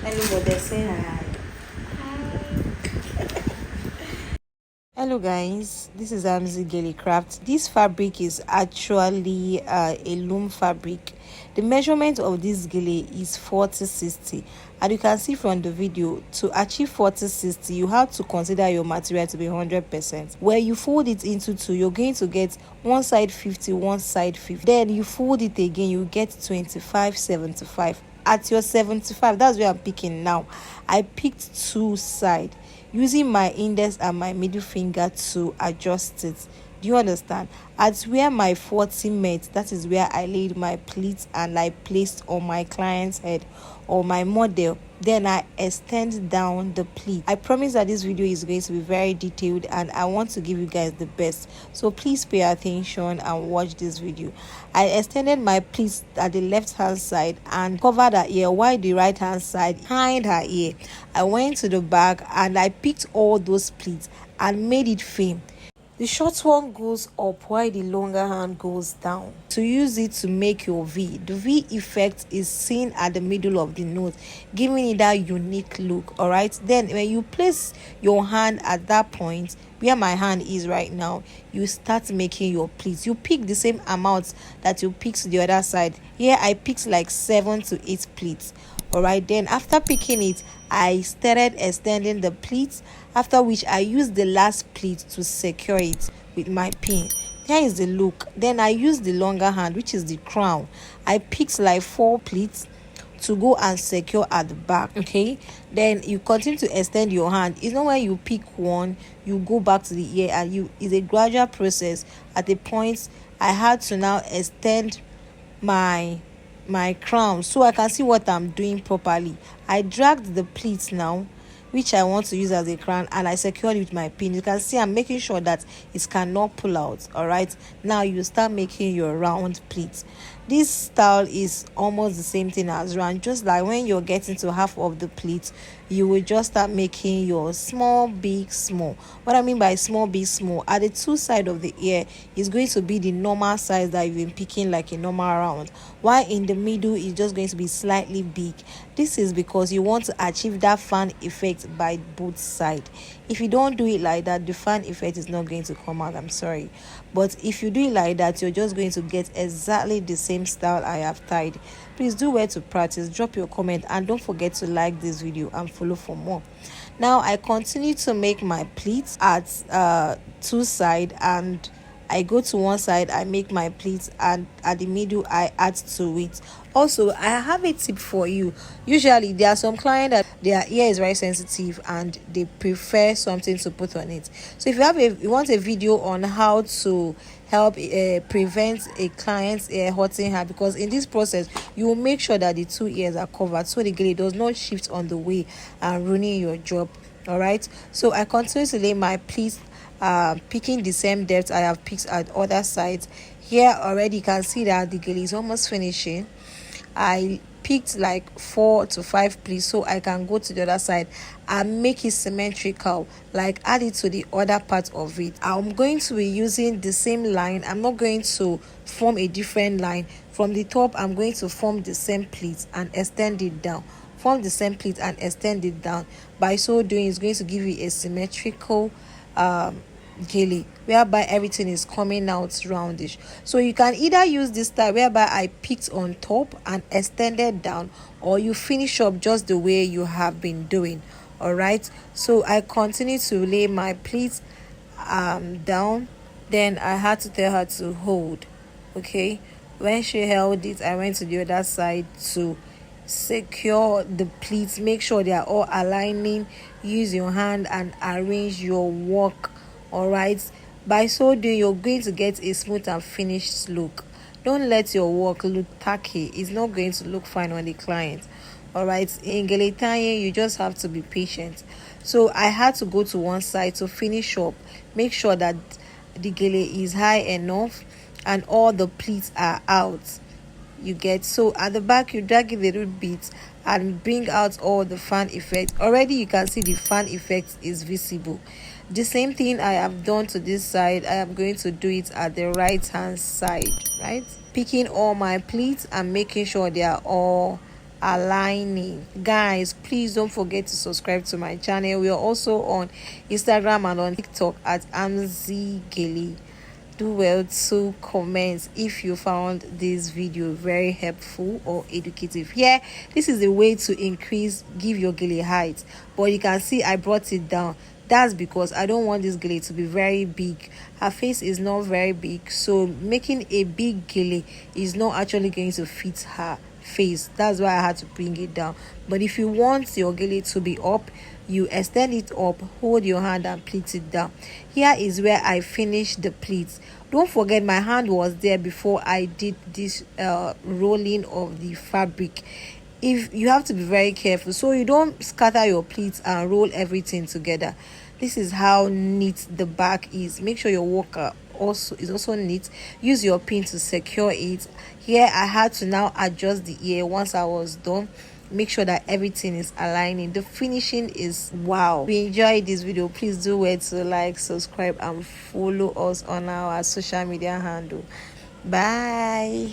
Hello, brother. Say hi. Hello guys, this is Amzygele craft. This fabric is actually a loom fabric. The measurement of this gele is 40-60, and you can see from the video, to achieve 40-60 you have to consider your material to be 100%. Where you fold it into two, you're going to get one side 50, one side 50. Then you fold it again, you get 25-75. At your 75, that's where I'm picking now. I picked two sides using my index and my middle finger to adjust it. Do you understand? At where my 40 met, that is where I laid my pleats and I placed on my client's head or my model. Then I extend down the pleat. I promise that this video is going to be very detailed and I want to give you guys the best, so please pay attention and watch this video. I extended my pleats at the left hand side and covered her ear, while the right hand side behind her ear. I went to the back and I picked all those pleats and made it firm. The short one goes up while the longer hand goes down. To use it to make your V. The V effect is seen at the middle of the nose, giving it that unique look. Alright, then when you place your hand at that point where my hand is right now, you start making your pleats. You pick the same amount that you picked the other side. Here I picked like 7 to 8 pleats. Alright, then after picking it, I started extending the pleats, after which I used the last pleat to secure it with my pin. Here is the look. Then I used the longer hand, which is the crown. I picked like 4 pleats to go and secure at the back. Okay, then you continue to extend your hand. It's not when you pick one you go back to the ear, and it's a gradual process. At the point I had to now extend my crown so I can see what I'm doing properly. I dragged the pleats now, which I want to use as a crown, and I secured it with my pin. You can see I'm making sure that it cannot pull out. All right, now you start making your round pleats. This style is almost the same thing as round, just like when you're getting to half of the pleats, you will just start making your small, big, small. What I mean by small, big, small, at the two sides of the ear is going to be the normal size that you've been picking, like a normal round, while in the middle is just going to be slightly big. This is because you want to achieve that fan effect by both sides. If you don't do it like that, the fan effect is not going to come out. I'm sorry, but if you do it like that, you're just going to get exactly the same style I have tied. Please do well to practice, drop your comment, and don't forget to like this video and follow for more. Now I continue to make my pleats at two sides, and I go to one side, I make my pleats, and at the middle I add to it. Also, I have a tip for you. Usually there are some clients that their ear is very sensitive and they prefer something to put on it. So if you want a video on how to help prevent a client's ear hurting her, because in this process you will make sure that the two ears are covered so the gele does not shift on the way and ruining your job. All right, so I continue to lay my pleats, picking the same depth I have picked at other sides. Here already you can see that the gele is almost finishing. I picked like 4 to 5 pleats so I can go to the other side and make it symmetrical, like add it to the other part of it. I'm going to be using the same line. I'm not going to form a different line. From the top I'm going to form the same pleats and extend it down, form the same pleat and extend it down. By so doing, it's going to give you a symmetrical gele whereby everything is coming out roundish. So you can either use this style whereby I picked on top and extended down, or you finish up just the way you have been doing. All right, so I continue to lay my pleats down. Then I had to tell her to hold. Okay, when she held it, I went to the other side to secure the pleats. Make sure they are all aligning. Use your hand and arrange your work. All right, by so doing you're going to get a smooth and finished look. Don't let your work look tacky. It's not going to look fine on the client. All right, in gele tying you just have to be patient. So I had to go to one side to finish up, make sure that the gele is high enough and all the pleats are out. You get, so at the back you drag it a little bit and bring out all the fan effect. Already you can see the fan effect is visible. The same thing I have done to this side, I am going to do it at the right hand side. Right, picking all my pleats and making sure they are all aligning. Guys, please don't forget to subscribe to my channel. We are also on Instagram and on TikTok at Amzygele. Do well to comment if you found this video very helpful or educative. Here, this is a way to give your gele height, but you can see I brought it down. That's because I don't want this gele to be very big. Her face is not very big, so making a big gele is not actually going to fit her face. That's why I had to bring it down. But if you want your gele to be up, you extend it up, hold your hand and pleat it down. Here is where I finished the pleats. Don't forget, my hand was there before I did this rolling of the fabric. If you have to be very careful so you don't scatter your pleats and roll everything together. This is how neat the back is. Make sure your work is also neat. Use your pin to secure it. Here I had to now adjust the ear. Once I was done, make sure that everything is aligning. The finishing is wow. If you enjoyed this video, please do well to like, subscribe and follow us on our social media handle. Bye.